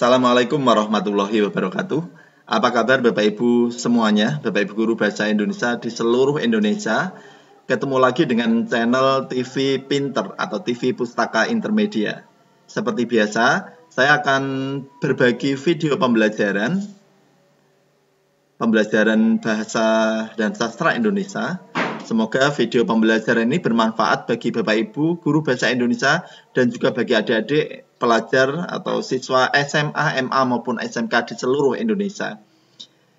Assalamualaikum warahmatullahi wabarakatuh. Apa kabar Bapak Ibu semuanya, Bapak Ibu guru bahasa Indonesia di seluruh Indonesia. Ketemu lagi dengan channel TV Pinter atau TV Pustaka Intermedia. Seperti biasa, saya akan berbagi video pembelajaran bahasa dan sastra Indonesia. Semoga video pembelajaran ini bermanfaat bagi Bapak Ibu guru bahasa Indonesia dan juga bagi adik-adik pelajar atau siswa SMA, MA maupun SMK di seluruh Indonesia.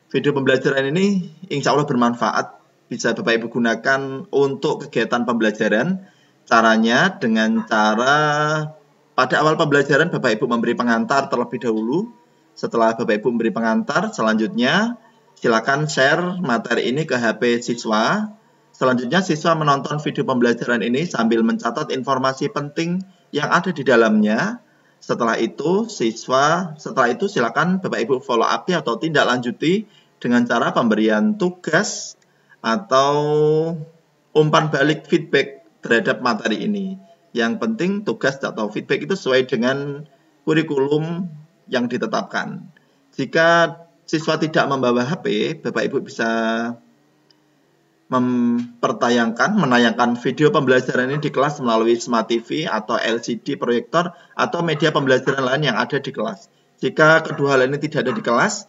Video pembelajaran ini insya Allah bermanfaat, bisa Bapak Ibu gunakan untuk kegiatan pembelajaran. Caranya dengan cara pada awal pembelajaran Bapak Ibu memberi pengantar terlebih dahulu. Setelah Bapak Ibu memberi pengantar, selanjutnya silakan share materi ini ke HP siswa. Selanjutnya siswa menonton video pembelajaran ini sambil mencatat informasi penting yang ada di dalamnya. Setelah itu silakan Bapak Ibu follow up atau tindak lanjuti dengan cara pemberian tugas atau umpan balik feedback terhadap materi ini. Yang penting tugas atau feedback itu sesuai dengan kurikulum yang ditetapkan. Jika siswa tidak membawa HP, Bapak Ibu bisa menayangkan video pembelajaran ini di kelas melalui Smart TV atau LCD proyektor atau media pembelajaran lain yang ada di kelas. Jika kedua hal ini tidak ada di kelas,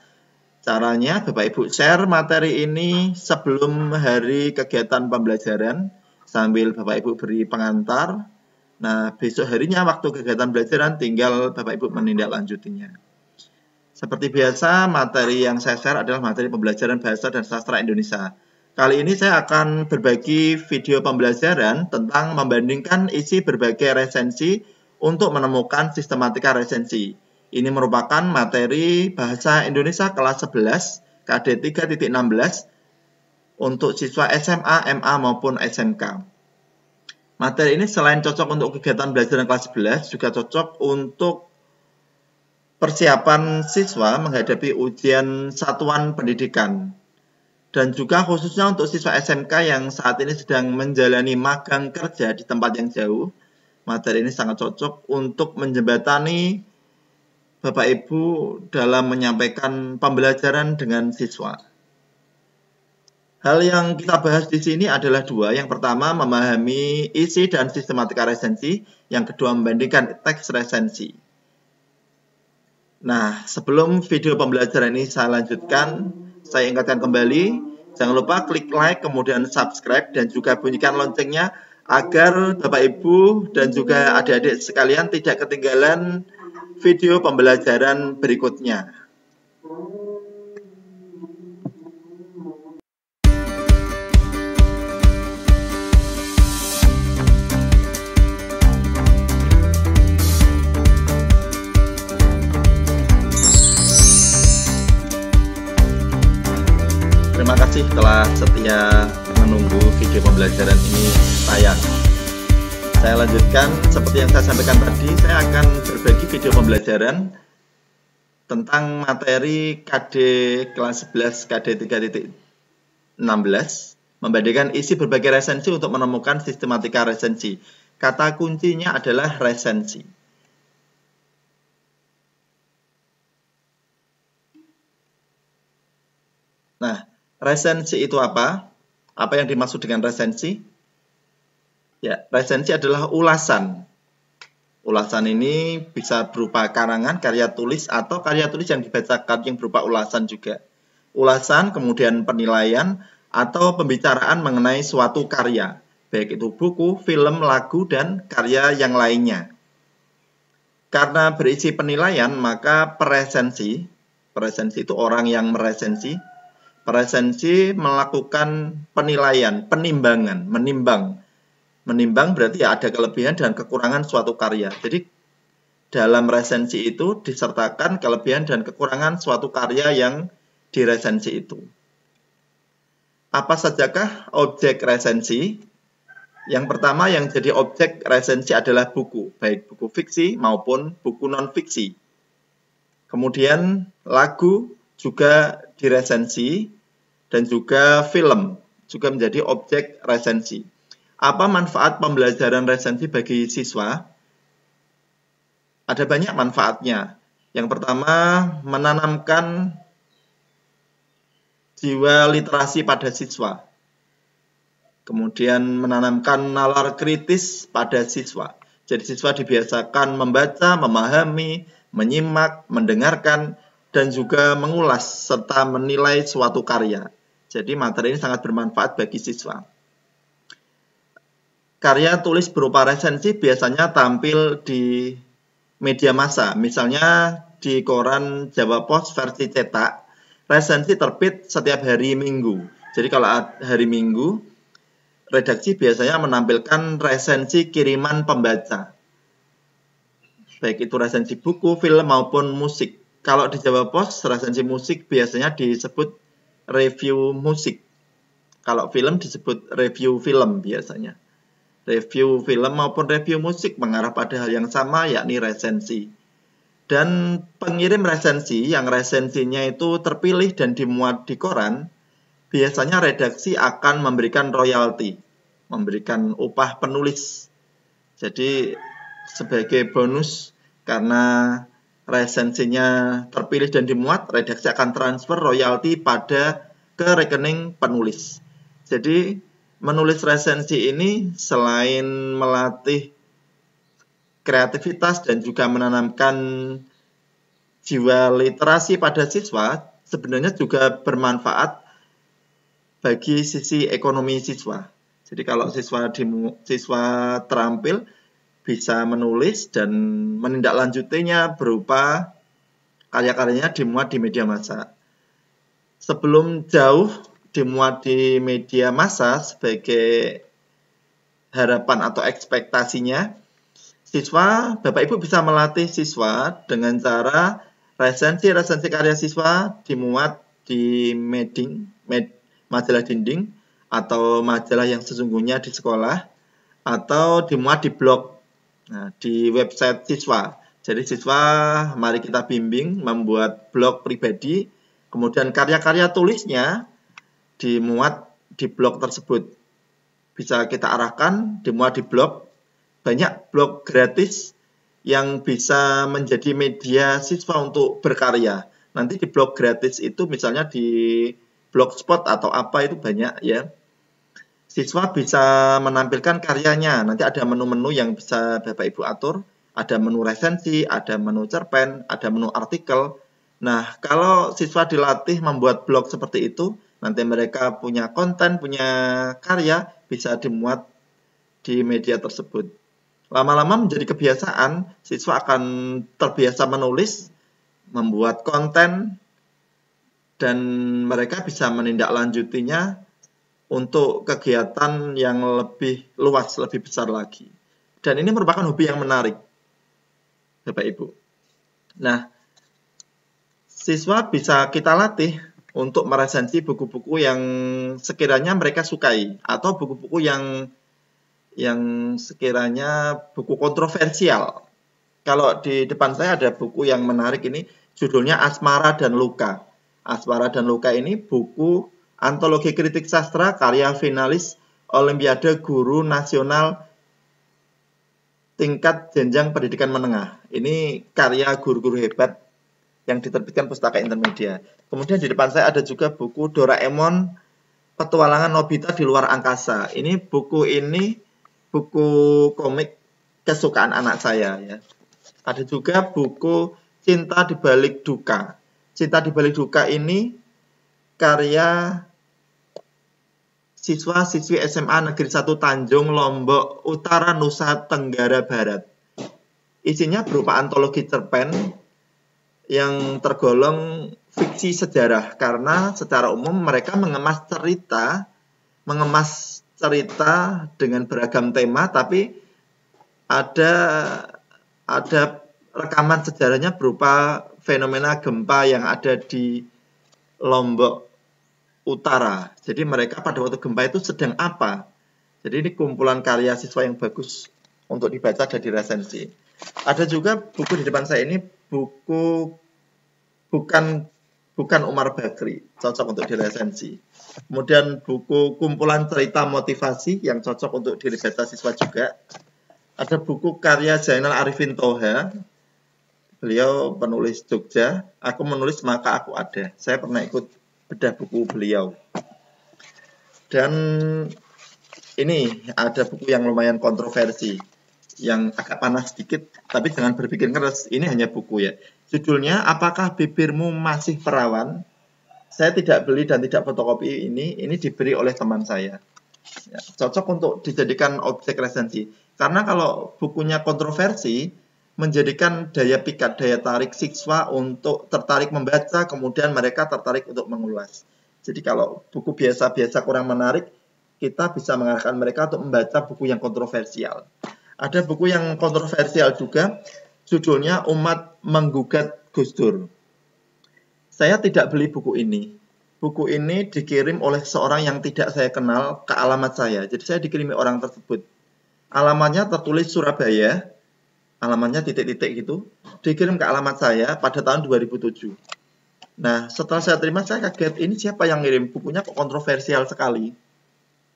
caranya Bapak Ibu share materi ini sebelum hari kegiatan pembelajaran sambil Bapak Ibu beri pengantar. Nah, besok harinya waktu kegiatan pembelajaran tinggal Bapak Ibu menindaklanjutinya. Seperti biasa, materi yang saya share adalah materi pembelajaran bahasa dan sastra Indonesia. Kali ini saya akan berbagi video pembelajaran tentang membandingkan isi berbagai resensi untuk menemukan sistematika resensi. Ini merupakan materi bahasa Indonesia kelas 11 KD 3.16 untuk siswa SMA, MA maupun SMK. Materi ini selain cocok untuk kegiatan belajar kelas 11, juga cocok untuk persiapan siswa menghadapi ujian satuan pendidikan. Dan juga khususnya untuk siswa SMK yang saat ini sedang menjalani magang kerja di tempat yang jauh, materi ini sangat cocok untuk menjembatani Bapak Ibu dalam menyampaikan pembelajaran dengan siswa. Hal yang kita bahas di sini adalah dua. Yang pertama, memahami isi dan sistematika resensi. Yang kedua, membandingkan teks resensi. Nah, sebelum video pembelajaran ini saya lanjutkan, saya ingatkan kembali, jangan lupa klik like, kemudian subscribe, dan juga bunyikan loncengnya agar Bapak Ibu dan juga adik-adik sekalian tidak ketinggalan video pembelajaran berikutnya. Terima kasih telah setia menunggu video pembelajaran ini tayang. Saya lanjutkan seperti yang saya sampaikan tadi, saya akan berbagi video pembelajaran tentang materi KD kelas 11 KD 3.16 membandingkan isi berbagai resensi untuk menemukan sistematika resensi. Kata kuncinya adalah resensi. Nah, resensi itu apa? Apa yang dimaksud dengan resensi? Ya, resensi adalah ulasan. Ulasan ini bisa berupa karangan, karya tulis, atau karya tulis yang dibacakan yang berupa ulasan juga. Ulasan, kemudian penilaian, atau pembicaraan mengenai suatu karya, baik itu buku, film, lagu, dan karya yang lainnya. Karena berisi penilaian, maka peresensi itu orang yang meresensi, peresensi melakukan penilaian, penimbangan, menimbang. Menimbang berarti ada kelebihan dan kekurangan suatu karya. Jadi dalam resensi itu disertakan kelebihan dan kekurangan suatu karya yang diresensi itu. Apa sajakah objek resensi? Yang pertama yang jadi objek resensi adalah buku, baik buku fiksi maupun buku non-fiksi. Kemudian lagu juga diresensi, dan juga film juga menjadi objek resensi. Apa manfaat pembelajaran resensi bagi siswa? Ada banyak manfaatnya. Yang pertama, menanamkan jiwa literasi pada siswa. Kemudian menanamkan nalar kritis pada siswa. Jadi siswa dibiasakan membaca, memahami, menyimak, mendengarkan, dan juga mengulas serta menilai suatu karya. Jadi materi ini sangat bermanfaat bagi siswa. Karya tulis berupa resensi biasanya tampil di media massa, misalnya di koran Jawa Pos versi cetak. Resensi terbit setiap hari Minggu. Jadi kalau hari Minggu, redaksi biasanya menampilkan resensi kiriman pembaca. Baik itu resensi buku, film, maupun musik. Kalau di Jawa Pos, resensi musik biasanya disebut review musik. Kalau film disebut review film biasanya. Review film maupun review musik mengarah pada hal yang sama, yakni resensi. Dan pengirim resensi yang resensinya itu terpilih dan dimuat di koran, biasanya redaksi akan memberikan royalti, memberikan upah penulis. Jadi sebagai bonus karena resensinya terpilih dan dimuat, redaksi akan transfer royalti ke rekening penulis. Jadi menulis resensi ini selain melatih kreativitas dan juga menanamkan jiwa literasi pada siswa, sebenarnya juga bermanfaat bagi sisi ekonomi siswa. Jadi kalau siswa terampil bisa menulis dan menindaklanjutinya berupa karya-karyanya dimuat di media massa. Sebelum jauh dimuat di media massa sebagai harapan atau ekspektasinya, Bapak Ibu bisa melatih siswa dengan cara resensi karya siswa dimuat di majalah dinding atau majalah yang sesungguhnya di sekolah, atau dimuat di blog, di website siswa. Jadi siswa mari kita bimbing membuat blog pribadi, kemudian karya-karya tulisnya dimuat di blog tersebut. Bisa kita arahkan dimuat di blog. Banyak blog gratis yang bisa menjadi media siswa untuk berkarya. Nanti di blog gratis itu misalnya di Blogspot atau apa itu banyak ya. Siswa bisa menampilkan karyanya. Nanti ada menu-menu yang bisa Bapak Ibu atur. Ada menu resensi, ada menu cerpen, ada menu artikel. Nah, kalau siswa dilatih membuat blog seperti itu, nanti mereka punya konten, punya karya, bisa dimuat di media tersebut. Lama-lama menjadi kebiasaan, siswa akan terbiasa menulis, membuat konten, dan mereka bisa menindaklanjutinya untuk kegiatan yang lebih luas, lebih besar lagi. Dan ini merupakan hobi yang menarik, Bapak Ibu. Nah, siswa bisa kita latih untuk meresensi buku-buku yang sekiranya mereka sukai, atau buku-buku yang sekiranya buku kontroversial. Kalau di depan saya ada buku yang menarik ini, judulnya Asmara dan Luka. Asmara dan Luka ini buku antologi kritik sastra karya finalis Olimpiade Guru Nasional tingkat jenjang pendidikan menengah. Ini karya guru-guru hebat yang diterbitkan Pustaka Intermedia. Kemudian di depan saya ada juga buku Doraemon Petualangan Nobita di Luar Angkasa. Buku komik kesukaan anak saya ya. Ada juga buku Cinta di Balik Duka. Cinta di Balik Duka ini karya siswa-siswi SMA Negeri 1 Tanjung, Lombok Utara, Nusa Tenggara Barat. Isinya berupa antologi cerpen yang tergolong fiksi sejarah karena secara umum mereka mengemas cerita dengan beragam tema, tapi ada rekaman sejarahnya berupa fenomena gempa yang ada di Lombok Utara. Jadi mereka pada waktu gempa itu sedang apa? Jadi ini kumpulan karya siswa yang bagus untuk dibaca dan diresensi. Ada juga buku di depan saya ini, buku bukan Umar Bakri, cocok untuk diresensi. Kemudian buku kumpulan cerita motivasi yang cocok untuk dibaca siswa juga. Ada buku karya Zainal Arifin Toha, Beliau penulis Jogja, aku menulis maka aku ada. Saya pernah ikut bedah buku beliau. Dan ini ada buku yang lumayan kontroversi, yang agak panas sedikit, tapi jangan berpikir keras, ini hanya buku ya. Judulnya, Apakah Bibirmu Masih Perawan? Saya tidak beli dan tidak fotokopi ini diberi oleh teman saya. Ya, cocok untuk dijadikan objek resensi. Karena kalau bukunya kontroversi, menjadikan daya pikat, daya tarik siswa untuk tertarik membaca, kemudian mereka tertarik untuk mengulas. Jadi kalau buku biasa-biasa kurang menarik, kita bisa mengarahkan mereka untuk membaca buku yang kontroversial. Ada buku yang kontroversial juga, judulnya Umat Menggugat Gus Dur. Saya tidak beli buku ini. Buku ini dikirim oleh seorang yang tidak saya kenal ke alamat saya. Jadi saya dikirimi orang tersebut. Alamatnya tertulis Surabaya, alamatnya titik-titik gitu. Dikirim ke alamat saya pada tahun 2007. Nah, setelah saya terima, saya kaget. Ini siapa yang ngirim? Bukunya kok kontroversial sekali.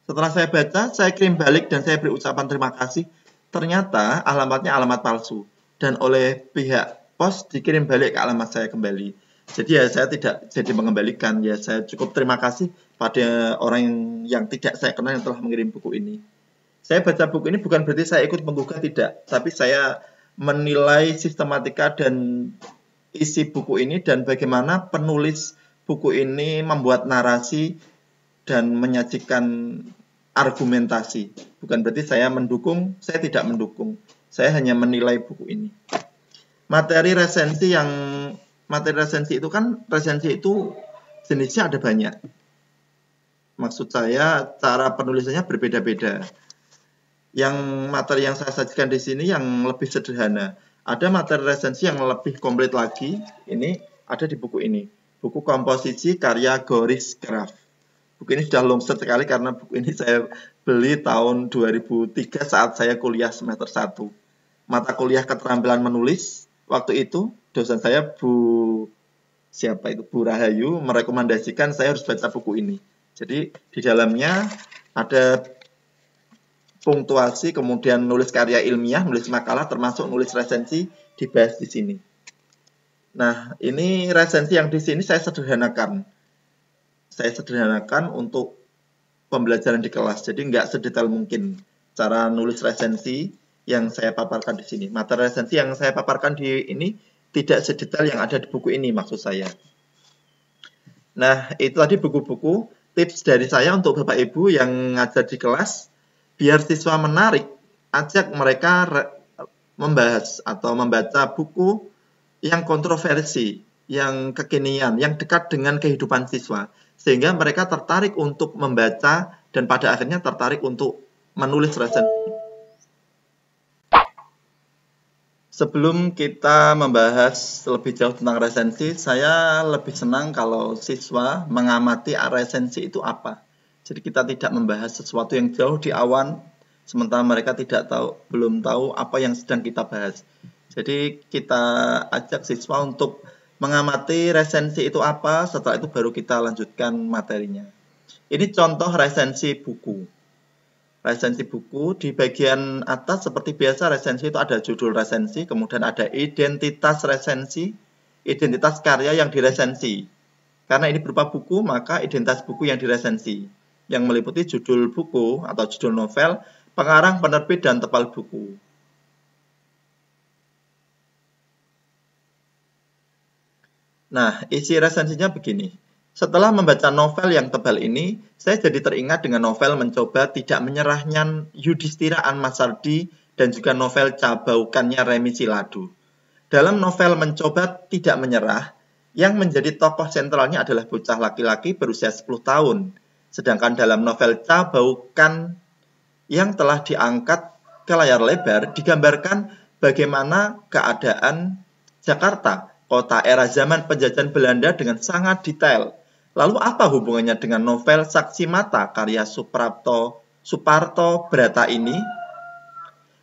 Setelah saya baca, saya kirim balik dan saya beri ucapan terima kasih. Ternyata alamatnya alamat palsu. Dan oleh pihak pos dikirim balik ke alamat saya kembali. Jadi ya saya tidak jadi mengembalikan. Ya saya cukup terima kasih pada orang yang tidak saya kenal yang telah mengirim buku ini. Saya baca buku ini bukan berarti saya ikut menggugat, tidak. Tapi saya menilai sistematika dan isi buku ini dan bagaimana penulis buku ini membuat narasi dan menyajikan argumentasi. Bukan berarti saya mendukung, saya tidak mendukung. Saya hanya menilai buku ini. Materi resensi itu kan, resensi itu jenisnya ada banyak. Maksud saya cara penulisannya berbeda-beda. Yang materi yang saya sajikan di sini yang lebih sederhana. Ada materi resensi yang lebih komplit lagi. Ini ada di buku ini. Buku komposisi karya Goris Graf. Buku ini sudah longset sekali karena buku ini saya beli tahun 2003 saat saya kuliah semester 1. Mata kuliah keterampilan menulis, waktu itu dosen saya Bu Rahayu merekomendasikan saya harus baca buku ini. Jadi di dalamnya ada punktuasi, kemudian nulis karya ilmiah, nulis makalah, termasuk nulis resensi dibahas di sini. Nah, ini resensi yang di sini saya sederhanakan. Saya sederhanakan untuk pembelajaran di kelas, jadi nggak sedetail mungkin cara nulis resensi yang saya paparkan di sini. Materi resensi yang saya paparkan di ini tidak sedetail yang ada di buku ini, maksud saya. Nah, itu tadi buku-buku tips dari saya untuk Bapak Ibu yang ngajar di kelas. Biar siswa menarik, ajak mereka membahas atau membaca buku yang kontroversi, yang kekinian, yang dekat dengan kehidupan siswa. Sehingga mereka tertarik untuk membaca dan pada akhirnya tertarik untuk menulis resensi. Sebelum kita membahas lebih jauh tentang resensi, saya lebih senang kalau siswa mengamati resensi itu apa. Jadi kita tidak membahas sesuatu yang jauh di awan, sementara mereka belum tahu apa yang sedang kita bahas. Jadi kita ajak siswa untuk mengamati resensi itu apa, setelah itu baru kita lanjutkan materinya. Ini contoh resensi buku. Resensi buku di bagian atas seperti biasa resensi itu ada judul resensi, kemudian ada identitas resensi, identitas karya yang diresensi. Karena ini berupa buku, maka identitas buku yang diresensi, yang meliputi judul buku atau judul novel, pengarang, penerbit, dan tebal buku. Nah, isi resensinya begini. Setelah membaca novel yang tebal ini, saya jadi teringat dengan novel Mencoba Tidak Menyerahnya Yudhistira Anmasardi dan juga novel Cabaukannya Remi Siladu. Dalam novel Mencoba Tidak Menyerah, yang menjadi tokoh sentralnya adalah bocah laki-laki berusia 10 tahun. Sedangkan dalam novel Cabaukan yang telah diangkat ke layar lebar, digambarkan bagaimana keadaan Jakarta, kota era zaman penjajahan Belanda dengan sangat detail. Lalu apa hubungannya dengan novel Saksi Mata karya Suparto Brata ini?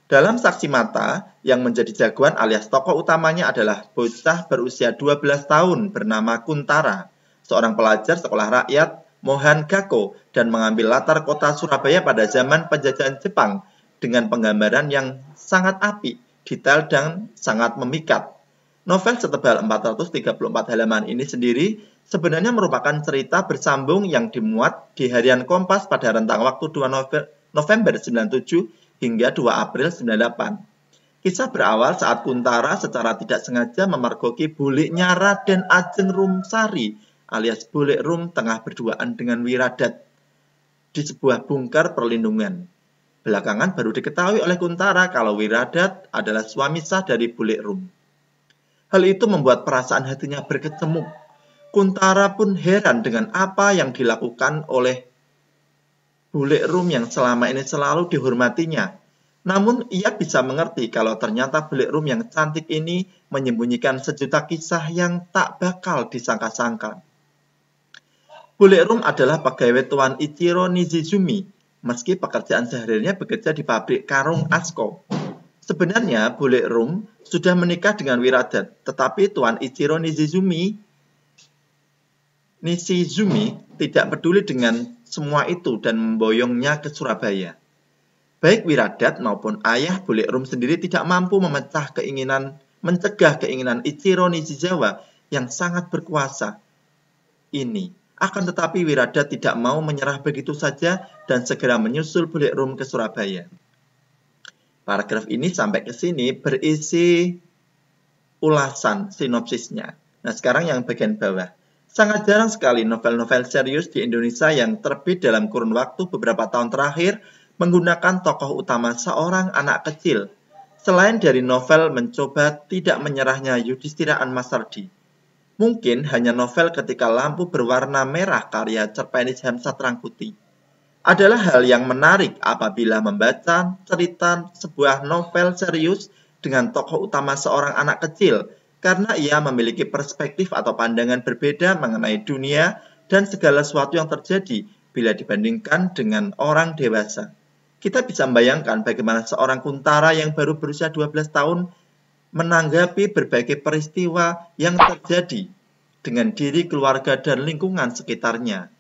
Dalam Saksi Mata, yang menjadi jagoan alias tokoh utamanya adalah bocah berusia 12 tahun bernama Kuntara, seorang pelajar sekolah rakyat Mohan Gakko dan mengambil latar kota Surabaya pada zaman penjajahan Jepang dengan penggambaran yang sangat apik, detail dan sangat memikat. Novel setebal 434 halaman ini sendiri sebenarnya merupakan cerita bersambung yang dimuat di harian Kompas pada rentang waktu 2 November 97 hingga 2 April 98. Kisah berawal saat Kuntara secara tidak sengaja memergoki buliknya Raden Ajeng Rumsari alias Bulik Rum tengah berduaan dengan Wiradat di sebuah bungker perlindungan. Belakangan baru diketahui oleh Kuntara kalau Wiradat adalah suami sah dari Bulik Rum. Hal itu membuat perasaan hatinya berkecamuk. Kuntara pun heran dengan apa yang dilakukan oleh Bulik Rum yang selama ini selalu dihormatinya. Namun ia bisa mengerti kalau ternyata Bulik Rum yang cantik ini menyembunyikan sejuta kisah yang tak bakal disangka-sangka. Bulik Rum adalah pegawai Tuan Ichiro Nishizumi, meski pekerjaan sehari-harinya bekerja di pabrik karung Asko. Sebenarnya Bulik Rum sudah menikah dengan Wiradat, tetapi Tuan Ichiro Nishizumi tidak peduli dengan semua itu dan memboyongnya ke Surabaya. Baik Wiradat maupun ayah Bulik Rum sendiri tidak mampu mencegah keinginan Ichiro Nishizawa yang sangat berkuasa ini. Akan tetapi Wiradat tidak mau menyerah begitu saja dan segera menyusul Bulik Rum ke Surabaya. Paragraf ini sampai ke sini berisi ulasan sinopsisnya. Nah, sekarang yang bagian bawah. Sangat jarang sekali novel-novel serius di Indonesia yang terbit dalam kurun waktu beberapa tahun terakhir menggunakan tokoh utama seorang anak kecil. Selain dari novel mencoba tidak menyerahnya Yudhistira Anmasardi. Mungkin hanya novel Ketika Lampu Berwarna Merah karya Cerpenis Hamzah Trangkuti. Adalah hal yang menarik apabila membaca cerita sebuah novel serius dengan tokoh utama seorang anak kecil karena ia memiliki perspektif atau pandangan berbeda mengenai dunia dan segala sesuatu yang terjadi bila dibandingkan dengan orang dewasa. Kita bisa membayangkan bagaimana seorang Kuntara yang baru berusia 12 tahun menanggapi berbagai peristiwa yang terjadi dengan diri, keluarga, dan lingkungan sekitarnya.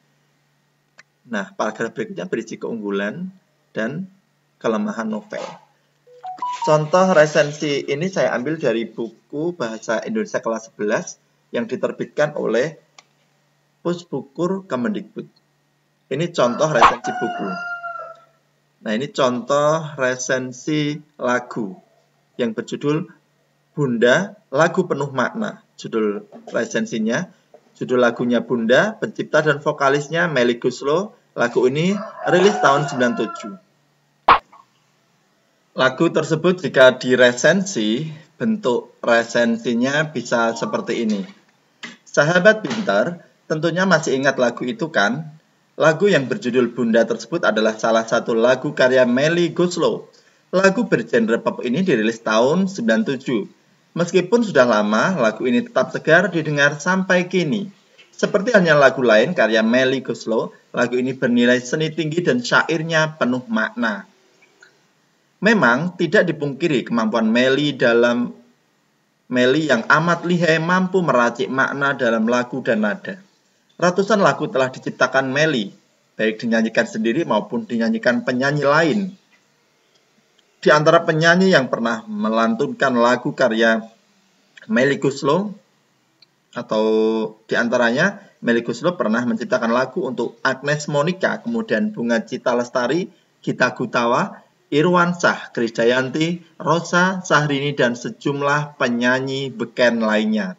Nah, paragraf berikutnya berisi keunggulan dan kelemahan novel. Contoh resensi ini saya ambil dari buku Bahasa Indonesia kelas 11 yang diterbitkan oleh Pusbukur Kemendikbud. Ini contoh resensi buku. Nah, ini contoh resensi lagu yang berjudul Bunda, Lagu Penuh Makna. Judul resensinya. Judul lagunya Bunda, pencipta dan vokalisnya Melly Goeslaw. Lagu ini rilis tahun 97. Lagu tersebut jika diresensi, bentuk resensinya bisa seperti ini. Sahabat pintar, tentunya masih ingat lagu itu kan? Lagu yang berjudul Bunda tersebut adalah salah satu lagu karya Melly Goeslaw. Lagu bergenre pop ini dirilis tahun 97. Meskipun sudah lama, lagu ini tetap segar didengar sampai kini. Seperti halnya lagu lain karya Melly Goeslaw, lagu ini bernilai seni tinggi dan syairnya penuh makna. Memang tidak dipungkiri kemampuan Melly yang amat lihai mampu meracik makna dalam lagu dan nada. Ratusan lagu telah diciptakan Melly, baik dinyanyikan sendiri maupun dinyanyikan penyanyi lain. Di antara penyanyi yang pernah melantunkan lagu karya Melly Goeslaw, atau di antaranya Melly Goeslaw pernah menciptakan lagu untuk Agnes Monica, kemudian Bunga Citra Lestari, Gita Gutawa, Irwansyah, Krisdayanti, Rosa, Syahrini, dan sejumlah penyanyi beken lainnya.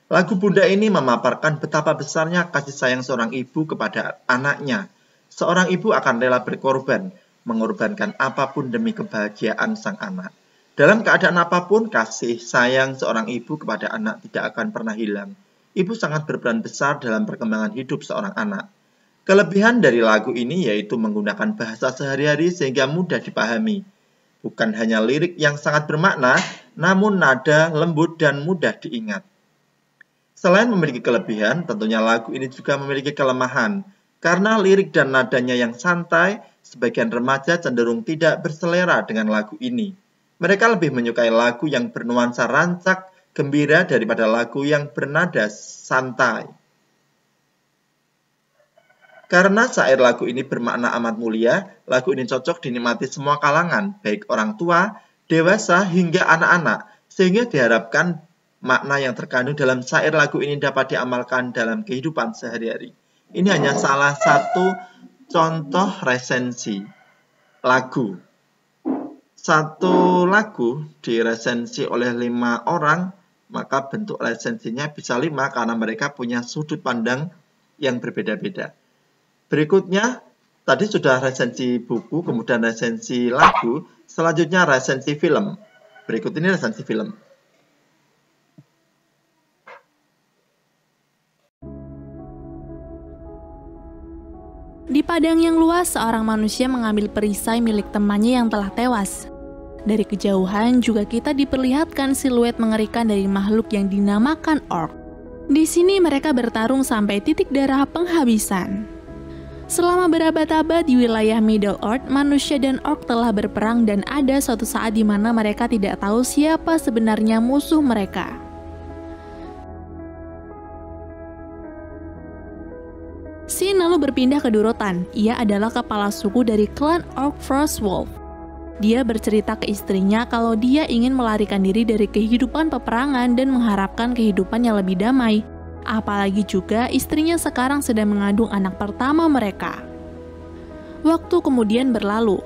Lagu Bunda ini memaparkan betapa besarnya kasih sayang seorang ibu kepada anaknya. Seorang ibu akan rela berkorban, mengorbankan apapun demi kebahagiaan sang anak. Dalam keadaan apapun, kasih sayang seorang ibu kepada anak tidak akan pernah hilang. Ibu sangat berperan besar dalam perkembangan hidup seorang anak. Kelebihan dari lagu ini yaitu menggunakan bahasa sehari-hari sehingga mudah dipahami. Bukan hanya lirik yang sangat bermakna, namun nada lembut dan mudah diingat. Selain memiliki kelebihan, tentunya lagu ini juga memiliki kelemahan. Karena lirik dan nadanya yang santai, sebagian remaja cenderung tidak berselera dengan lagu ini. Mereka lebih menyukai lagu yang bernuansa rancak, gembira daripada lagu yang bernada santai. Karena syair lagu ini bermakna amat mulia, lagu ini cocok dinikmati semua kalangan, baik orang tua, dewasa, hingga anak-anak, sehingga diharapkan makna yang terkandung dalam syair lagu ini dapat diamalkan dalam kehidupan sehari-hari. Ini hanya salah satu contoh resensi lagu. Satu lagu diresensi oleh 5 orang, maka bentuk resensinya bisa 5 karena mereka punya sudut pandang yang berbeda-beda. Berikutnya, tadi sudah resensi buku, kemudian resensi lagu, selanjutnya resensi film. Berikut ini resensi film. Di padang yang luas, seorang manusia mengambil perisai milik temannya yang telah tewas. Dari kejauhan juga kita diperlihatkan siluet mengerikan dari makhluk yang dinamakan orc. Di sini mereka bertarung sampai titik darah penghabisan. Selama berabad-abad di wilayah Middle Earth, manusia dan orc telah berperang dan ada suatu saat di mana mereka tidak tahu siapa sebenarnya musuh mereka. Sin lalu berpindah ke Durotan. Ia adalah kepala suku dari klan Orc Frostwolf. Dia bercerita ke istrinya kalau dia ingin melarikan diri dari kehidupan peperangan dan mengharapkan kehidupan yang lebih damai. Apalagi juga istrinya sekarang sedang mengandung anak pertama mereka. Waktu kemudian berlalu.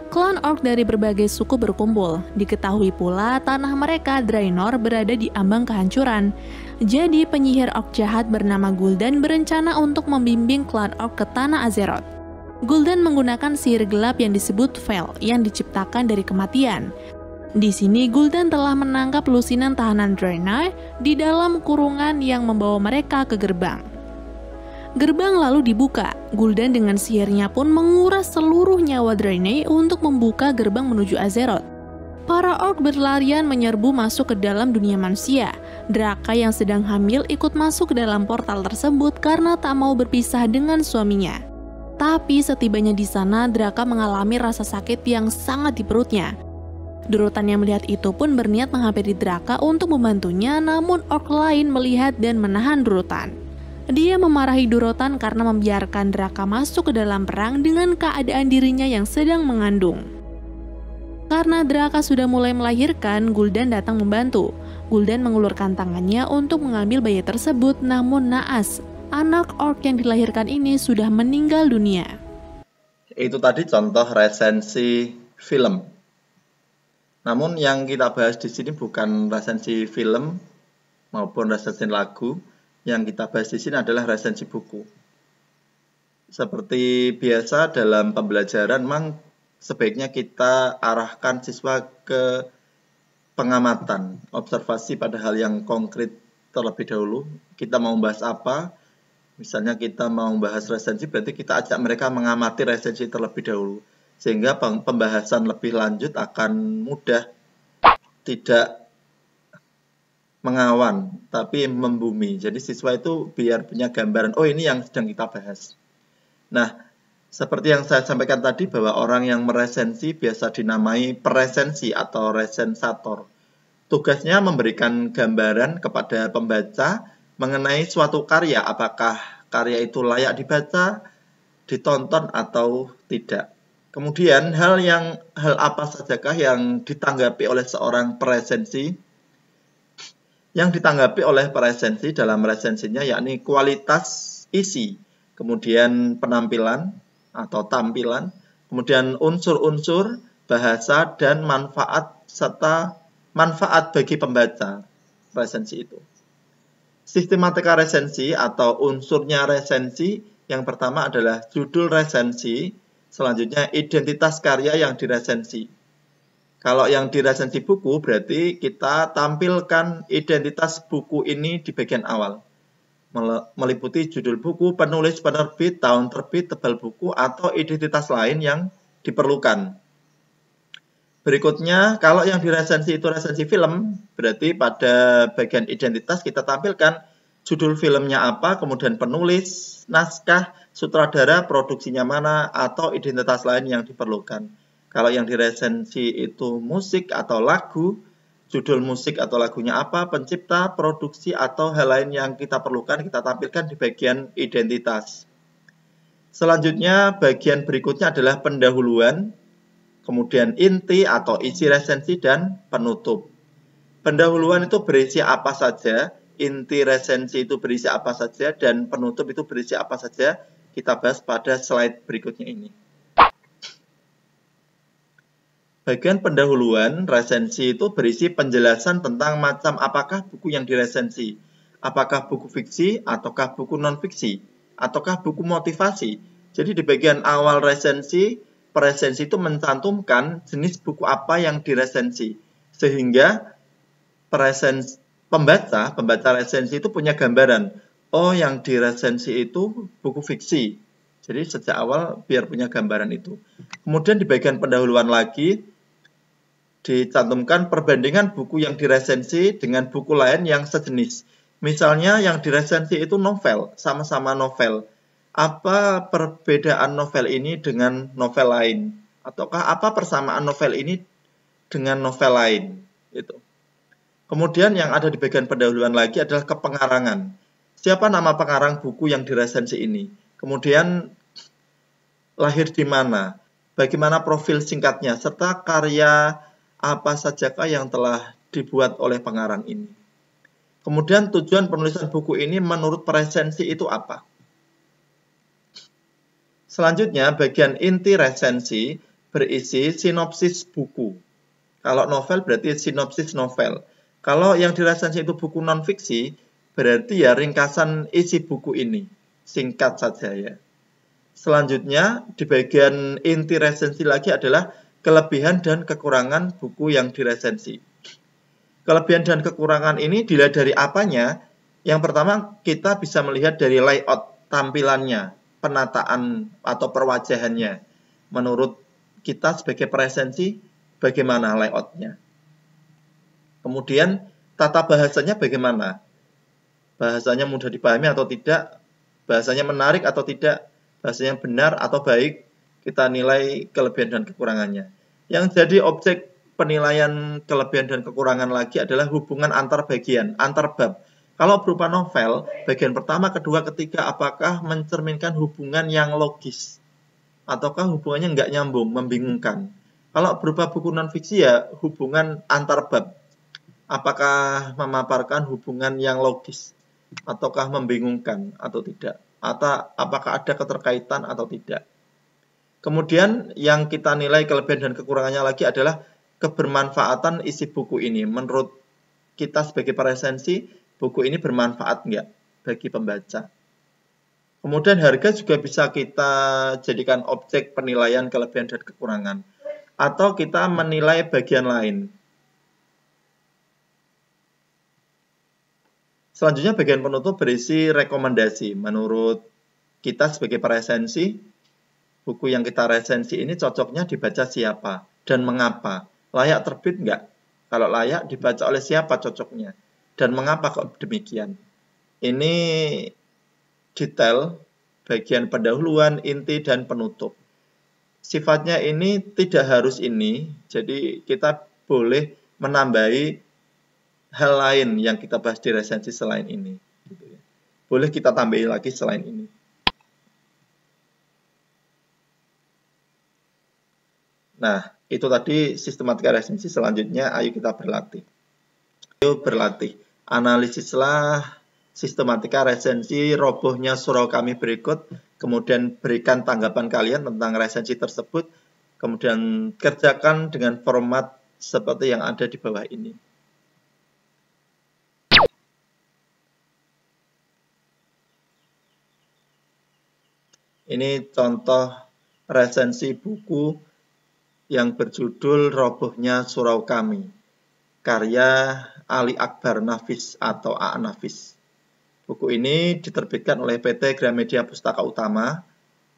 Klan Orc dari berbagai suku berkumpul. Diketahui pula tanah mereka Draenor berada di ambang kehancuran. Jadi penyihir orc jahat bernama Gul'dan berencana untuk membimbing klan orc ke tanah Azeroth. Gul'dan menggunakan sihir gelap yang disebut Veil yang diciptakan dari kematian. Di sini Gul'dan telah menangkap lusinan tahanan Draenei di dalam kurungan yang membawa mereka ke gerbang. Gerbang lalu dibuka. Gul'dan dengan sihirnya pun menguras seluruh nyawa Draenei untuk membuka gerbang menuju Azeroth. Para orc berlarian menyerbu masuk ke dalam dunia manusia. Draka yang sedang hamil ikut masuk ke dalam portal tersebut karena tak mau berpisah dengan suaminya. Tapi setibanya di sana, Draka mengalami rasa sakit yang sangat di perutnya. Durotan yang melihat itu pun berniat menghampiri Draka untuk membantunya, namun orc lain melihat dan menahan Durotan. Dia memarahi Durotan karena membiarkan Draka masuk ke dalam perang dengan keadaan dirinya yang sedang mengandung. Karena Draka sudah mulai melahirkan, Gul'dan datang membantu. Gul'dan mengulurkan tangannya untuk mengambil bayi tersebut, namun naas, anak orc yang dilahirkan ini sudah meninggal dunia. Itu tadi contoh resensi film. Namun yang kita bahas di sini bukan resensi film maupun resensi lagu. Yang kita bahas di sini adalah resensi buku. Seperti biasa dalam pembelajaran, memang sebaiknya kita arahkan siswa ke pengamatan, observasi pada hal yang konkret terlebih dahulu. Kita mau membahas apa? Misalnya kita mau membahas resensi, berarti kita ajak mereka mengamati resensi terlebih dahulu. Sehingga pembahasan lebih lanjut akan mudah, tidak mengawan, tapi membumi. Jadi siswa itu biar punya gambaran, oh ini yang sedang kita bahas. Nah, seperti yang saya sampaikan tadi bahwa orang yang meresensi biasa dinamai peresensi atau resensator. Tugasnya memberikan gambaran kepada pembaca mengenai suatu karya, apakah karya itu layak dibaca, ditonton atau tidak. Kemudian hal apa sajakah yang ditanggapi oleh seorang peresensi? Yang ditanggapi oleh peresensi dalam resensinya yakni kualitas isi, kemudian penampilan atau tampilan, kemudian unsur-unsur, bahasa, dan manfaat serta manfaat bagi pembaca resensi itu. Sistematika resensi atau unsurnya resensi yang pertama adalah judul resensi, selanjutnya identitas karya yang diresensi. Kalau yang diresensi buku berarti kita tampilkan identitas buku ini di bagian awal. Meliputi judul buku, penulis, penerbit, tahun terbit, tebal buku, atau identitas lain yang diperlukan. Berikutnya, kalau yang diresensi itu resensi film, berarti pada bagian identitas kita tampilkan judul filmnya apa, kemudian penulis, naskah, sutradara, produksinya mana, atau identitas lain yang diperlukan. Kalau yang diresensi itu musik atau lagu, judul musik atau lagunya apa, pencipta, produksi, atau hal lain yang kita perlukan, kita tampilkan di bagian identitas. Selanjutnya, bagian berikutnya adalah pendahuluan, kemudian inti atau isi resensi, dan penutup. Pendahuluan itu berisi apa saja, inti resensi itu berisi apa saja, dan penutup itu berisi apa saja, kita bahas pada slide berikutnya ini. Bagian pendahuluan resensi itu berisi penjelasan tentang macam apakah buku yang diresensi. Apakah buku fiksi, ataukah buku non-fiksi, ataukah buku motivasi. Jadi di bagian awal resensi, peresensi itu mencantumkan jenis buku apa yang diresensi. Sehingga pembaca resensi itu punya gambaran. Oh, yang diresensi itu buku fiksi. Jadi sejak awal biar punya gambaran itu. Kemudian di bagian pendahuluan lagi, dicantumkan perbandingan buku yang diresensi dengan buku lain yang sejenis. Misalnya yang diresensi itu novel, sama-sama novel. Apa perbedaan novel ini dengan novel lain? Ataukah apa persamaan novel ini dengan novel lain? Gitu. Kemudian yang ada di bagian pendahuluan lagi adalah kepengarangan. Siapa nama pengarang buku yang diresensi ini? Kemudian lahir di mana? Bagaimana profil singkatnya? Serta karya apa sajakah yang telah dibuat oleh pengarang ini? Kemudian tujuan penulisan buku ini menurut peresensi itu apa? Selanjutnya bagian inti resensi berisi sinopsis buku. Kalau novel berarti sinopsis novel. Kalau yang diresensi itu buku non-fiksi, berarti ya ringkasan isi buku ini. Singkat saja ya. Selanjutnya, di bagian inti resensi lagi adalah kelebihan dan kekurangan buku yang diresensi. Kelebihan dan kekurangan ini dilihat dari apanya? Yang pertama, kita bisa melihat dari layout tampilannya, penataan atau perwajahannya. Menurut kita sebagai peresensi, bagaimana layoutnya? Kemudian tata bahasanya bagaimana? Bahasanya mudah dipahami atau tidak? Bahasanya menarik atau tidak? Bahasanya benar atau baik? Kita nilai kelebihan dan kekurangannya. Yang jadi objek penilaian kelebihan dan kekurangan lagi adalah hubungan antar bagian, antar bab. Kalau berupa novel, bagian pertama, kedua, ketiga, apakah mencerminkan hubungan yang logis? Ataukah hubungannya nggak nyambung, membingungkan? Kalau berupa buku non-fiksi ya hubungan antar bab. Apakah memaparkan hubungan yang logis, ataukah membingungkan atau tidak, atau apakah ada keterkaitan atau tidak. Kemudian yang kita nilai kelebihan dan kekurangannya lagi adalah kebermanfaatan isi buku ini. Menurut kita sebagai peresensi, buku ini bermanfaat enggak bagi pembaca. Kemudian harga juga bisa kita jadikan objek penilaian kelebihan dan kekurangan. Atau kita menilai bagian lain. Selanjutnya bagian penutup berisi rekomendasi. Menurut kita sebagai peresensi, buku yang kita resensi ini cocoknya dibaca siapa dan mengapa. Layak terbit enggak? Kalau layak dibaca oleh siapa cocoknya? Dan mengapa kok demikian? Ini detail bagian pendahuluan, inti, dan penutup. Sifatnya ini tidak harus ini, jadi kita boleh menambahi hal lain yang kita bahas di resensi selain ini. Boleh kita tambahin lagi selain ini. Nah, itu tadi sistematika resensi. Selanjutnya, ayo kita berlatih. Ayo berlatih. Analisislah sistematika resensi robohnya surau kami berikut. Kemudian berikan tanggapan kalian tentang resensi tersebut. Kemudian kerjakan dengan format seperti yang ada di bawah ini. Ini contoh resensi buku yang berjudul Robohnya Surau Kami, karya Ali Akbar Nafis atau A. Nafis. Buku ini diterbitkan oleh PT Gramedia Pustaka Utama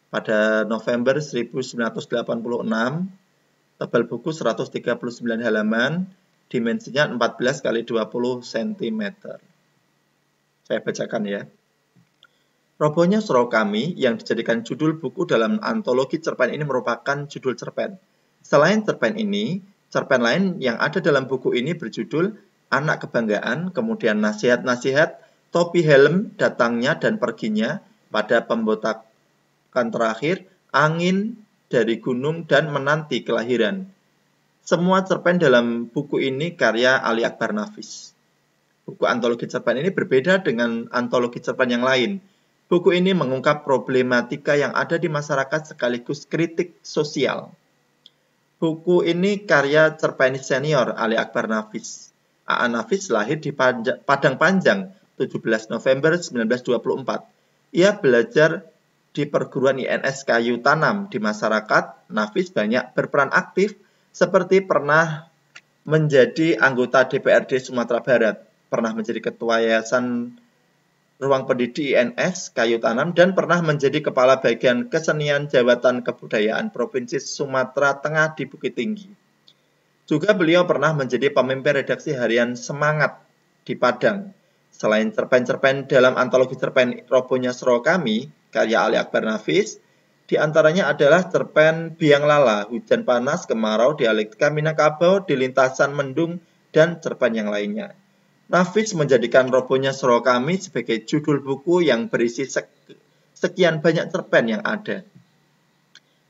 pada November 1986, tebal buku 139 halaman, dimensinya 14 x 20 cm. Saya bacakan ya. Robohnya Surau Kami yang dijadikan judul buku dalam antologi cerpen ini merupakan judul cerpen. Selain cerpen ini, cerpen lain yang ada dalam buku ini berjudul Anak Kebanggaan, kemudian Nasihat-Nasihat, Topi Helm, Datangnya dan Perginya, pada pembotakan terakhir, Angin dari Gunung dan Menanti Kelahiran. Semua cerpen dalam buku ini karya Ali Akbar Nafis. Buku antologi cerpen ini berbeda dengan antologi cerpen yang lain. Buku ini mengungkap problematika yang ada di masyarakat sekaligus kritik sosial. Buku ini karya cerpenis senior Ali Akbar Nafis. A.A. Nafis lahir di Padang Panjang 17 November 1924. Ia belajar di perguruan INS Kayu Tanam. Di masyarakat, Nafis banyak berperan aktif seperti pernah menjadi anggota DPRD Sumatera Barat, pernah menjadi ketua Yayasan Ruang Pendidik INS Kayu Tanam, dan pernah menjadi kepala bagian kesenian Jabatan Kebudayaan Provinsi Sumatera Tengah di Bukit Tinggi. Juga beliau pernah menjadi pemimpin redaksi harian Semangat di Padang. Selain cerpen-cerpen dalam antologi cerpen Robohnya Suro Kami, karya Ali Akbar Nafis, di antaranya adalah cerpen Biang Lala, Hujan Panas, Kemarau, Dialektika Minangkabau, Di Lintasan Mendung, dan cerpen yang lainnya. Nafis menjadikan Robohnya Suro Kami sebagai judul buku yang berisi sekian banyak cerpen yang ada.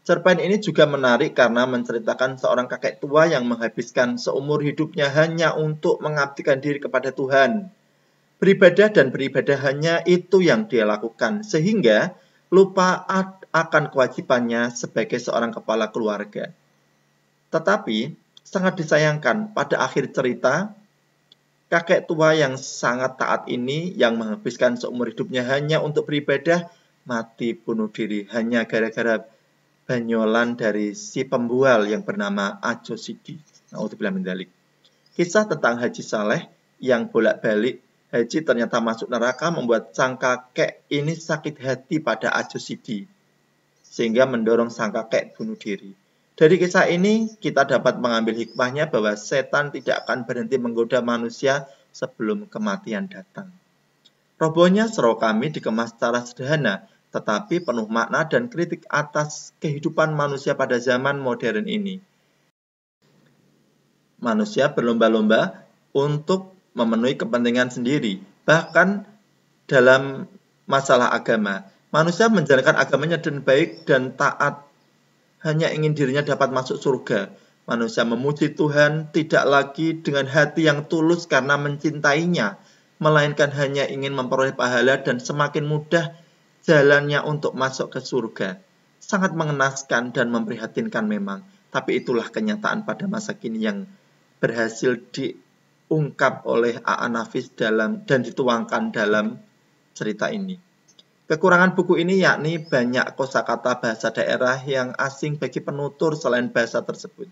Cerpen ini juga menarik karena menceritakan seorang kakek tua yang menghabiskan seumur hidupnya hanya untuk mengabdikan diri kepada Tuhan. Beribadah dan beribadah hanya itu yang dia lakukan, sehingga lupa akan kewajibannya sebagai seorang kepala keluarga. Tetapi, sangat disayangkan pada akhir cerita, kakek tua yang sangat taat ini yang menghabiskan seumur hidupnya hanya untuk beribadah, mati bunuh diri hanya gara-gara banyolan dari si pembual yang bernama Ajo Sidi. Na'udzubillah min dzalik. Kisah tentang Haji Saleh yang bolak-balik Haji ternyata masuk neraka membuat sang kakek ini sakit hati pada Ajo Sidi, sehingga mendorong sang kakek bunuh diri. Dari kisah ini, kita dapat mengambil hikmahnya bahwa setan tidak akan berhenti menggoda manusia sebelum kematian datang. Robohnya Suro Kami dikemas secara sederhana, tetapi penuh makna dan kritik atas kehidupan manusia pada zaman modern ini. Manusia berlomba-lomba untuk memenuhi kepentingan sendiri, bahkan dalam masalah agama. Manusia menjalankan agamanya dengan baik dan taat, hanya ingin dirinya dapat masuk surga. Manusia memuji Tuhan tidak lagi dengan hati yang tulus karena mencintainya, melainkan hanya ingin memperoleh pahala dan semakin mudah jalannya untuk masuk ke surga. Sangat mengenaskan dan memprihatinkan memang, tapi itulah kenyataan pada masa kini yang berhasil diungkap oleh A.A. Nafis dan dituangkan dalam cerita ini. Kekurangan buku ini yakni banyak kosakata bahasa daerah yang asing bagi penutur selain bahasa tersebut.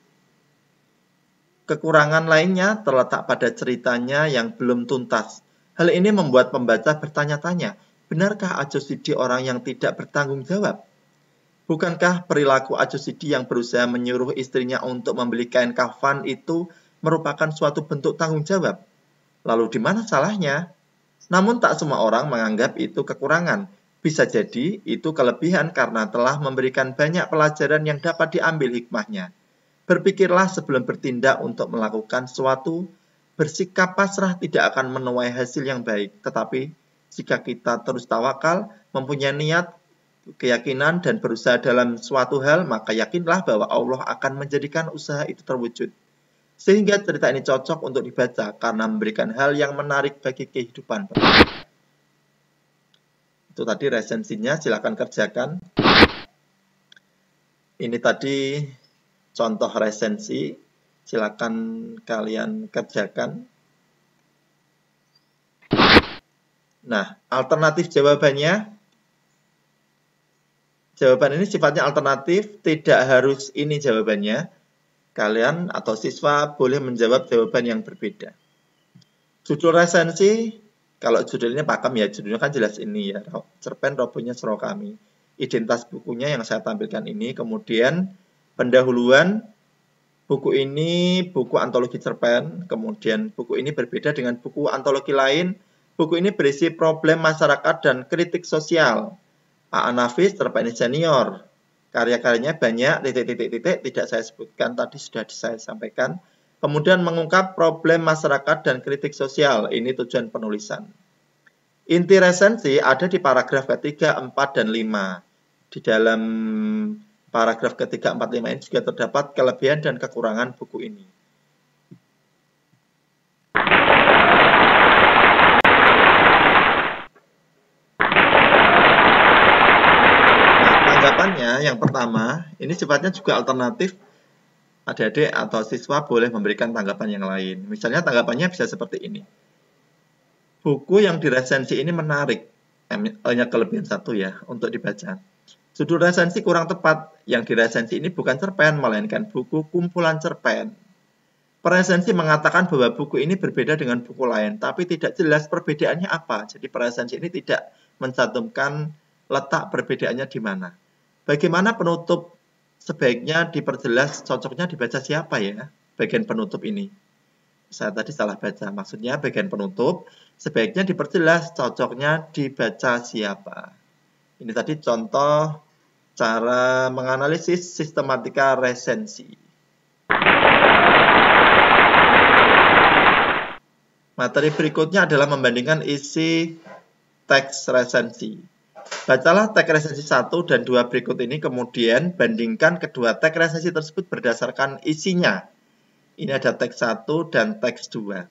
Kekurangan lainnya terletak pada ceritanya yang belum tuntas. Hal ini membuat pembaca bertanya-tanya, benarkah Ajo Sidi orang yang tidak bertanggung jawab? Bukankah perilaku Ajo Sidi yang berusaha menyuruh istrinya untuk membeli kain kafan itu merupakan suatu bentuk tanggung jawab? Lalu di mana salahnya? Namun tak semua orang menganggap itu kekurangan. Bisa jadi itu kelebihan karena telah memberikan banyak pelajaran yang dapat diambil hikmahnya. Berpikirlah sebelum bertindak untuk melakukan sesuatu. Bersikap pasrah tidak akan menuai hasil yang baik. Tetapi jika kita terus tawakal, mempunyai niat, keyakinan, dan berusaha dalam suatu hal, maka yakinlah bahwa Allah akan menjadikan usaha itu terwujud. Sehingga cerita ini cocok untuk dibaca karena memberikan hal yang menarik bagi kehidupan. Itu tadi resensinya, silakan kerjakan. Ini tadi contoh resensi, silakan kalian kerjakan. Nah, alternatif jawabannya, jawaban ini sifatnya alternatif, tidak harus ini jawabannya. Kalian atau siswa boleh menjawab jawaban yang berbeda. Judul resensi, kalau judulnya pakem ya, judulnya kan jelas ini ya, cerpen Robohnya Suro Kami. Identitas bukunya yang saya tampilkan ini, kemudian pendahuluan, buku ini buku antologi cerpen, kemudian buku ini berbeda dengan buku antologi lain, buku ini berisi problem masyarakat dan kritik sosial. A.A. Nafis, cerpenis senior, karya-karyanya banyak, tidak saya sebutkan, tadi sudah saya sampaikan. Kemudian mengungkap problem masyarakat dan kritik sosial. Ini tujuan penulisan. Inti resensi ada di paragraf ketiga, 4, dan 5. Di dalam Paragraf ketiga 45 ini juga terdapat kelebihan dan kekurangan buku ini. Tanggapannya yang pertama, ini sifatnya juga alternatif. Adik-adik atau siswa boleh memberikan tanggapan yang lain. Misalnya tanggapannya bisa seperti ini. Buku yang diresensi ini menarik. Hanya kelebihan satu ya untuk dibaca. Judul resensi kurang tepat. Yang diresensi ini bukan cerpen, melainkan buku kumpulan cerpen. Peresensi mengatakan bahwa buku ini berbeda dengan buku lain, tapi tidak jelas perbedaannya apa. Jadi peresensi ini tidak mencantumkan letak perbedaannya di mana. Bagaimana penutup sebaiknya diperjelas, cocoknya dibaca siapa ya? Bagian penutup ini. Saya tadi salah baca. Maksudnya bagian penutup sebaiknya diperjelas, cocoknya dibaca siapa. Ini tadi contoh cara menganalisis sistematika resensi. Materi berikutnya adalah membandingkan isi teks resensi. Bacalah teks resensi 1 dan 2 berikut ini, kemudian bandingkan kedua teks resensi tersebut berdasarkan isinya. Ini ada teks 1 dan teks 2.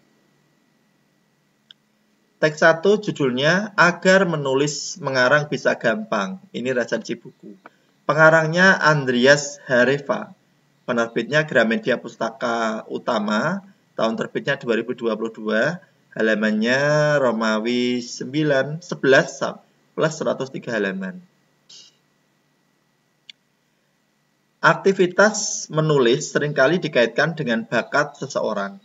Teks 1 judulnya Agar Menulis Mengarang Bisa Gampang. Ini resensi buku. Pengarangnya Andreas Hareva. Penerbitnya Gramedia Pustaka Utama. Tahun terbitnya 2022. Halamannya Romawi 11 plus 103 halaman. Aktivitas menulis seringkali dikaitkan dengan bakat seseorang.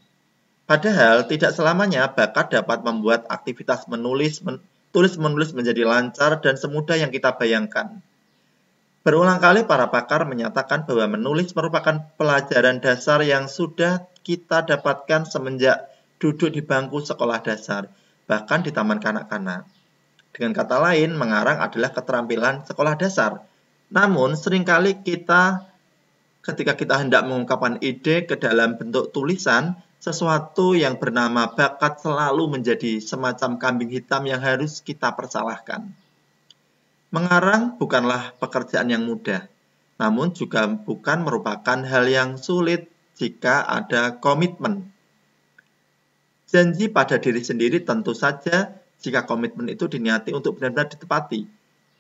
Padahal tidak selamanya bakat dapat membuat aktivitas tulis-menulis menjadi lancar dan semudah yang kita bayangkan. Berulang kali para pakar menyatakan bahwa menulis merupakan pelajaran dasar yang sudah kita dapatkan semenjak duduk di bangku sekolah dasar, bahkan di taman kanak-kanak. Dengan kata lain, mengarang adalah keterampilan sekolah dasar. Namun, seringkali ketika kita hendak mengungkapkan ide ke dalam bentuk tulisan, sesuatu yang bernama bakat selalu menjadi semacam kambing hitam yang harus kita persalahkan. Mengarang bukanlah pekerjaan yang mudah, namun juga bukan merupakan hal yang sulit jika ada komitmen. Janji pada diri sendiri tentu saja jika komitmen itu diniati untuk benar-benar ditepati.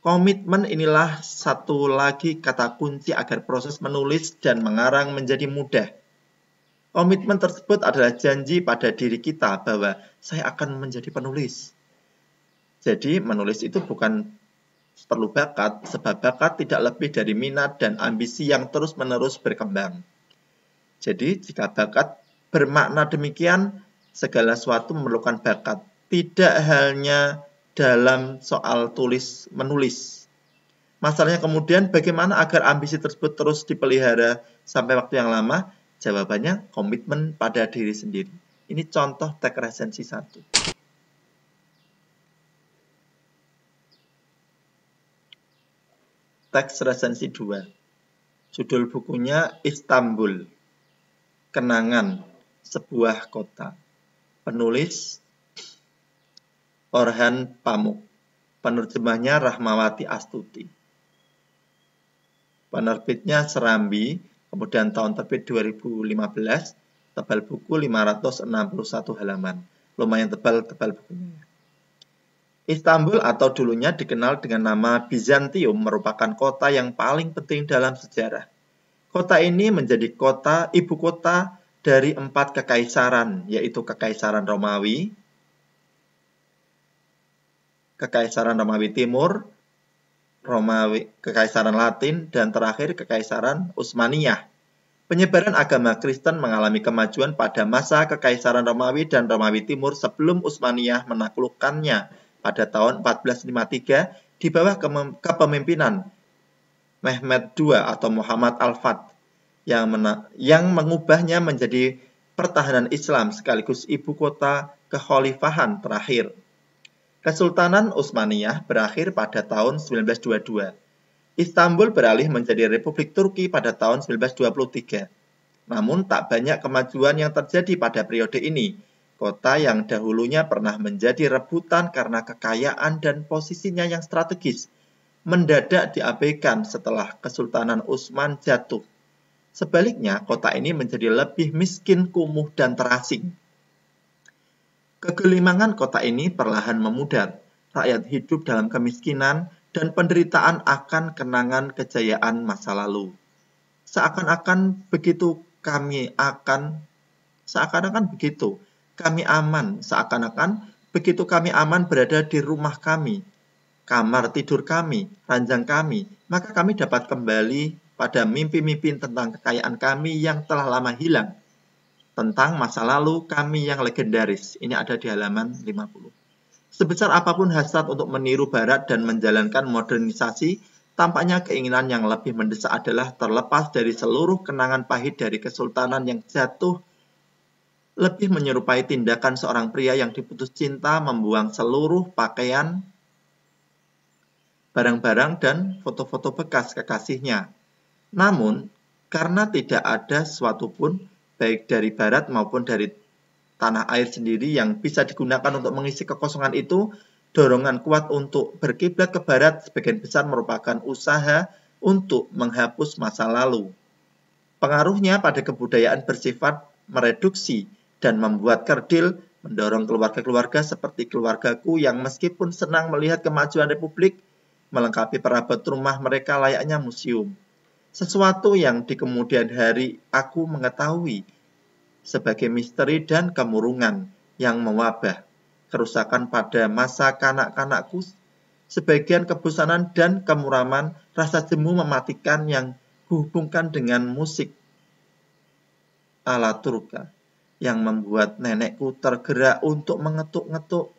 Komitmen inilah satu lagi kata kunci agar proses menulis dan mengarang menjadi mudah. Komitmen tersebut adalah janji pada diri kita bahwa saya akan menjadi penulis. Jadi menulis itu bukan perlu bakat, sebab bakat tidak lebih dari minat dan ambisi yang terus-menerus berkembang. Jadi jika bakat bermakna demikian, segala sesuatu memerlukan bakat. Tidak hanya dalam soal tulis-menulis. Masalahnya kemudian bagaimana agar ambisi tersebut terus dipelihara sampai waktu yang lama? Jawabannya komitmen pada diri sendiri. Ini contoh teks resensi 1. Teks resensi 2. Judul bukunya Istanbul. Kenangan sebuah kota. Penulis Orhan Pamuk. Penerjemahnya Rahmawati Astuti. Penerbitnya Serambi, kemudian tahun terbit 2015, tebal buku 561 halaman. Lumayan tebal bukunya. Istanbul atau dulunya dikenal dengan nama Bizantium merupakan kota yang paling penting dalam sejarah. Kota ini menjadi ibu kota dari 4 kekaisaran, yaitu Kekaisaran Romawi, Kekaisaran Romawi Timur, Kekaisaran Latin, dan terakhir Kekaisaran Utsmaniyah. Penyebaran agama Kristen mengalami kemajuan pada masa Kekaisaran Romawi dan Romawi Timur sebelum Utsmaniyah menaklukkannya pada tahun 1453 di bawah kepemimpinan Mehmed II atau Muhammad Al-Fath yang mengubahnya menjadi pertahanan Islam sekaligus ibu kota kekhalifahan terakhir. Kesultanan Utsmaniyah berakhir pada tahun 1922. Istanbul beralih menjadi Republik Turki pada tahun 1923. Namun tak banyak kemajuan yang terjadi pada periode ini. Kota yang dahulunya pernah menjadi rebutan karena kekayaan dan posisinya yang strategis, mendadak diabaikan setelah Kesultanan Utsman jatuh. Sebaliknya, kota ini menjadi lebih miskin, kumuh, dan terasing. Kegelimangan kota ini perlahan memudar. Rakyat hidup dalam kemiskinan dan penderitaan akan kenangan kejayaan masa lalu. Seakan-akan begitu kami aman berada di rumah kami, kamar tidur kami, ranjang kami, maka kami dapat kembali pada mimpi-mimpi tentang kekayaan kami yang telah lama hilang, tentang masa lalu kami yang legendaris. Ini ada di halaman 50. Sebesar apapun hasrat untuk meniru Barat dan menjalankan modernisasi, tampaknya keinginan yang lebih mendesak adalah terlepas dari seluruh kenangan pahit dari kesultanan yang jatuh, lebih menyerupai tindakan seorang pria yang diputus cinta membuang seluruh pakaian, barang-barang, dan foto-foto bekas kekasihnya. Namun, karena tidak ada sesuatu pun, baik dari Barat maupun dari tanah air sendiri yang bisa digunakan untuk mengisi kekosongan itu, dorongan kuat untuk berkiblat ke Barat sebagian besar merupakan usaha untuk menghapus masa lalu. Pengaruhnya pada kebudayaan bersifat mereduksi dan membuat kerdil, mendorong keluarga-keluarga seperti keluargaku yang meskipun senang melihat kemajuan Republik, melengkapi perabot rumah mereka layaknya museum. Sesuatu yang di kemudian hari aku mengetahui sebagai misteri dan kemurungan yang mewabah, kerusakan pada masa kanak-kanakku, sebagian kebosanan dan kemuraman, rasa jemu mematikan yang kuhubungkan dengan musik ala Turka, yang membuat nenekku tergerak untuk mengetuk-ngetuk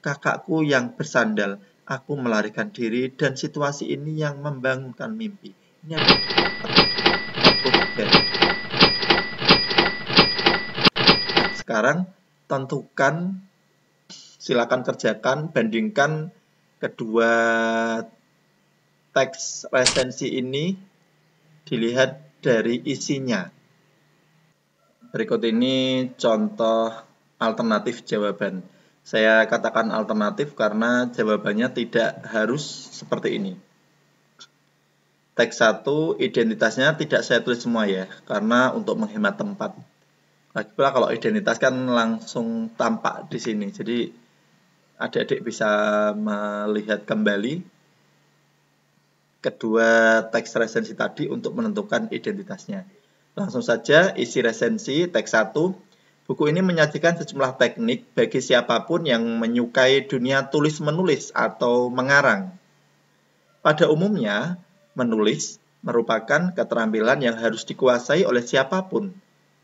kakakku yang bersandal. Aku melarikan diri dan situasi ini yang membangunkan mimpi. Ini ada 43. Sekarang tentukan, silakan kerjakan, bandingkan kedua teks resensi ini, dilihat dari isinya. Berikut ini contoh alternatif jawaban. Saya katakan alternatif karena jawabannya tidak harus seperti ini. Teks 1, identitasnya tidak saya tulis semua ya, karena untuk menghemat tempat. Lagi pula kalau identitas kan langsung tampak di sini, jadi adik-adik bisa melihat kembali kedua teks resensi tadi untuk menentukan identitasnya. Langsung saja isi resensi teks 1. Buku ini menyajikan sejumlah teknik bagi siapapun yang menyukai dunia tulis-menulis atau mengarang. Pada umumnya, menulis merupakan keterampilan yang harus dikuasai oleh siapapun,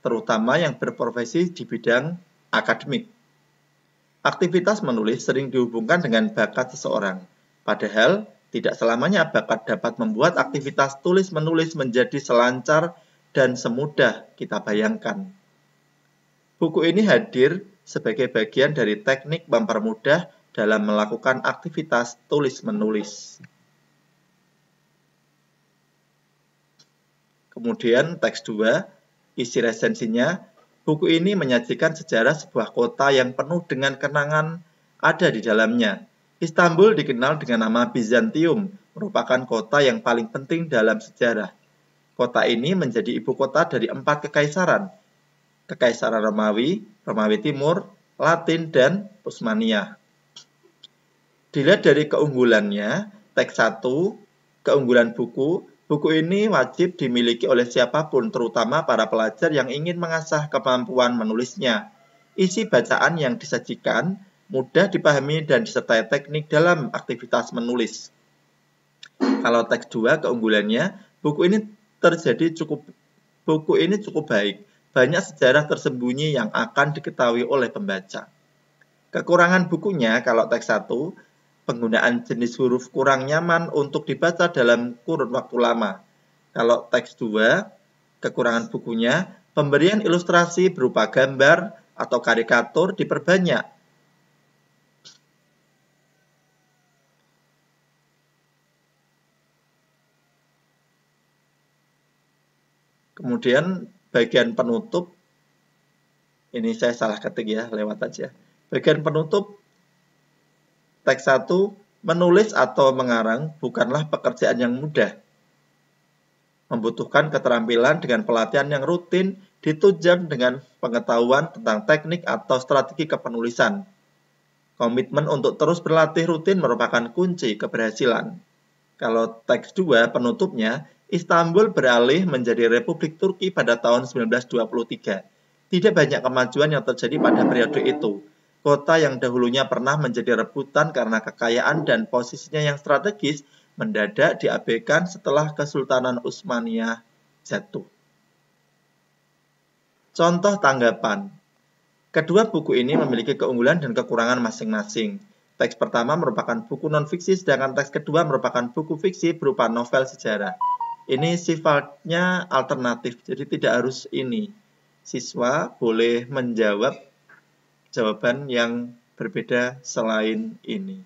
terutama yang berprofesi di bidang akademik. Aktivitas menulis sering dihubungkan dengan bakat seseorang, padahal tidak selamanya bakat dapat membuat aktivitas tulis-menulis menjadi selancar dan semudah kita bayangkan. Buku ini hadir sebagai bagian dari teknik mempermudah dalam melakukan aktivitas tulis-menulis. Kemudian teks 2, isi resensinya. Buku ini menyajikan sejarah sebuah kota yang penuh dengan kenangan ada di dalamnya. Istanbul dikenal dengan nama Bizantium, merupakan kota yang paling penting dalam sejarah. Kota ini menjadi ibu kota dari 4 kekaisaran. Kekaisaran Romawi, Romawi Timur, Latin, dan Utsmaniyah. Dilihat dari keunggulannya, teks 1, keunggulan buku ini wajib dimiliki oleh siapapun, terutama para pelajar yang ingin mengasah kemampuan menulisnya. Isi bacaan yang disajikan mudah dipahami dan disertai teknik dalam aktivitas menulis. Kalau teks 2, keunggulannya, buku ini cukup baik. Banyak sejarah tersembunyi yang akan diketahui oleh pembaca. Kekurangan bukunya, kalau teks 1, penggunaan jenis huruf kurang nyaman untuk dibaca dalam kurun waktu lama. Kalau teks 2, kekurangan bukunya, pemberian ilustrasi berupa gambar atau karikatur diperbanyak. Kemudian bagian penutup, ini saya salah ketik ya, lewat aja. Bagian penutup teks 1 Menulis atau mengarang bukanlah pekerjaan yang mudah. Membutuhkan keterampilan dengan pelatihan yang rutin, ditunjang dengan pengetahuan tentang teknik atau strategi kepenulisan. Komitmen untuk terus berlatih rutin merupakan kunci keberhasilan. Kalau teks 2 penutupnya, Istanbul beralih menjadi Republik Turki pada tahun 1923. Tidak banyak kemajuan yang terjadi pada periode itu. Kota yang dahulunya pernah menjadi rebutan karena kekayaan dan posisinya yang strategis mendadak diabaikan setelah Kesultanan Utsmaniyah jatuh. Contoh tanggapan. Kedua buku ini memiliki keunggulan dan kekurangan masing-masing. Teks pertama merupakan buku non-fiksi, sedangkan teks kedua merupakan buku fiksi berupa novel sejarah. Ini sifatnya alternatif, jadi tidak harus ini. Siswa boleh menjawab jawaban yang berbeda selain ini.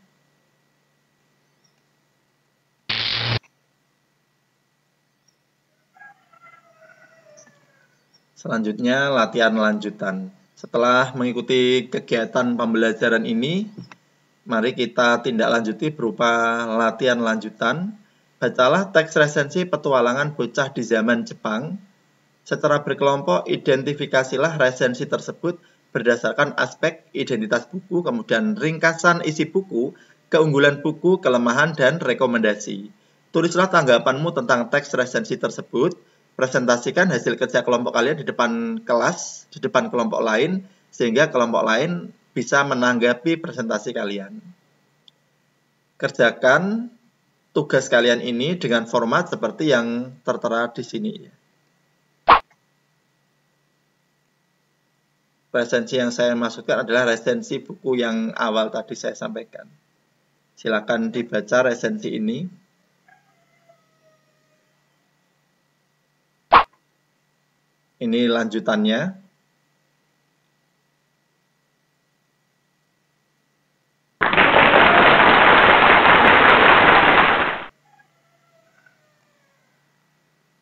Selanjutnya, latihan lanjutan. Setelah mengikuti kegiatan pembelajaran ini, mari kita tindak lanjuti berupa latihan lanjutan. Bacalah teks resensi petualangan bocah di zaman Jepang. Secara berkelompok, identifikasilah resensi tersebut berdasarkan aspek identitas buku, kemudian ringkasan isi buku, keunggulan buku, kelemahan, dan rekomendasi. Tulislah tanggapanmu tentang teks resensi tersebut. Presentasikan hasil kerja kelompok kalian di depan kelas, di depan kelompok lain, sehingga kelompok lain bisa menanggapi presentasi kalian. Kerjakan tugas kalian ini dengan format seperti yang tertera di sini. Resensi yang saya maksudkan adalah resensi buku yang awal tadi saya sampaikan. Silakan dibaca resensi ini. Ini lanjutannya.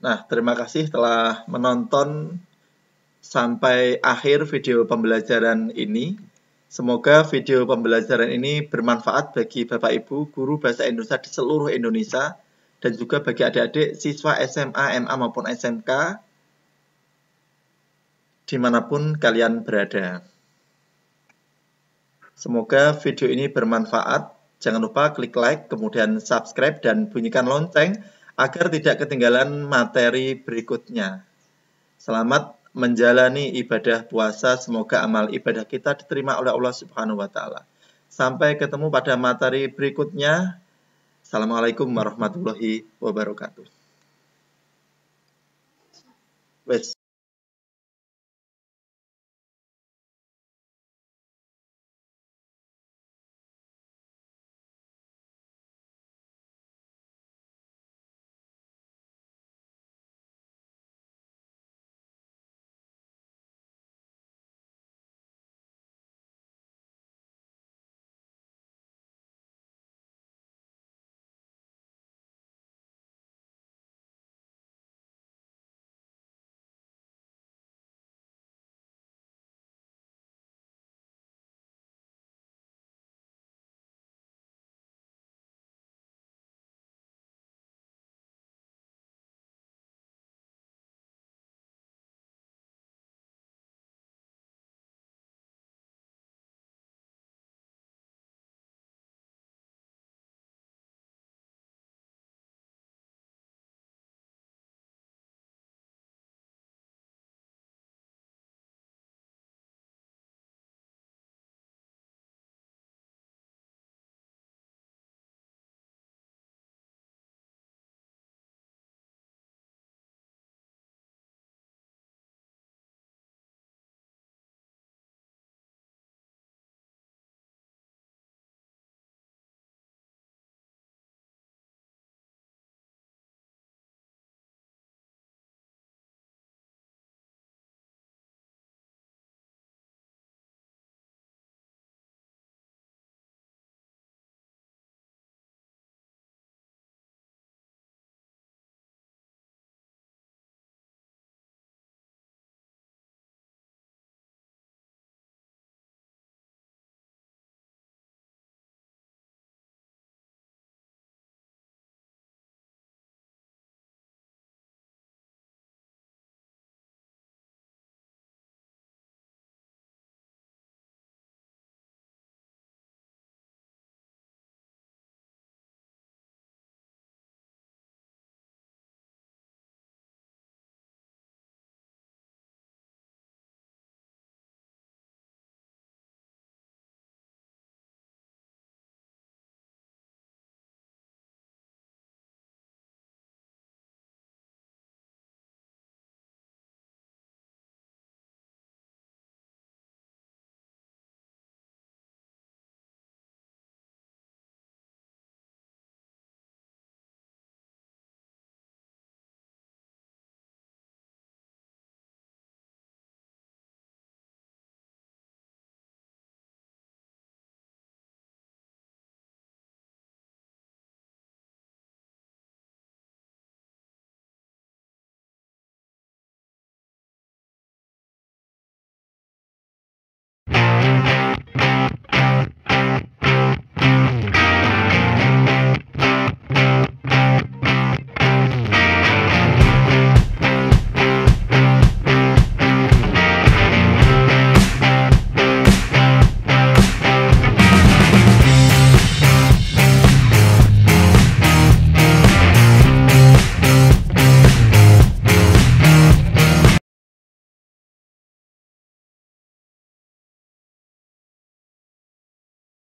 Nah, terima kasih telah menonton sampai akhir video pembelajaran ini. Semoga video pembelajaran ini bermanfaat bagi Bapak Ibu guru bahasa Indonesia di seluruh Indonesia dan juga bagi adik-adik siswa SMA, MA maupun SMK dimanapun kalian berada. Semoga video ini bermanfaat. Jangan lupa klik like, kemudian subscribe dan bunyikan lonceng agar tidak ketinggalan materi berikutnya. Selamat menjalani ibadah puasa. Semoga amal ibadah kita diterima oleh Allah Subhanahu wa Ta'ala. Sampai ketemu pada materi berikutnya. Assalamualaikum warahmatullahi wabarakatuh.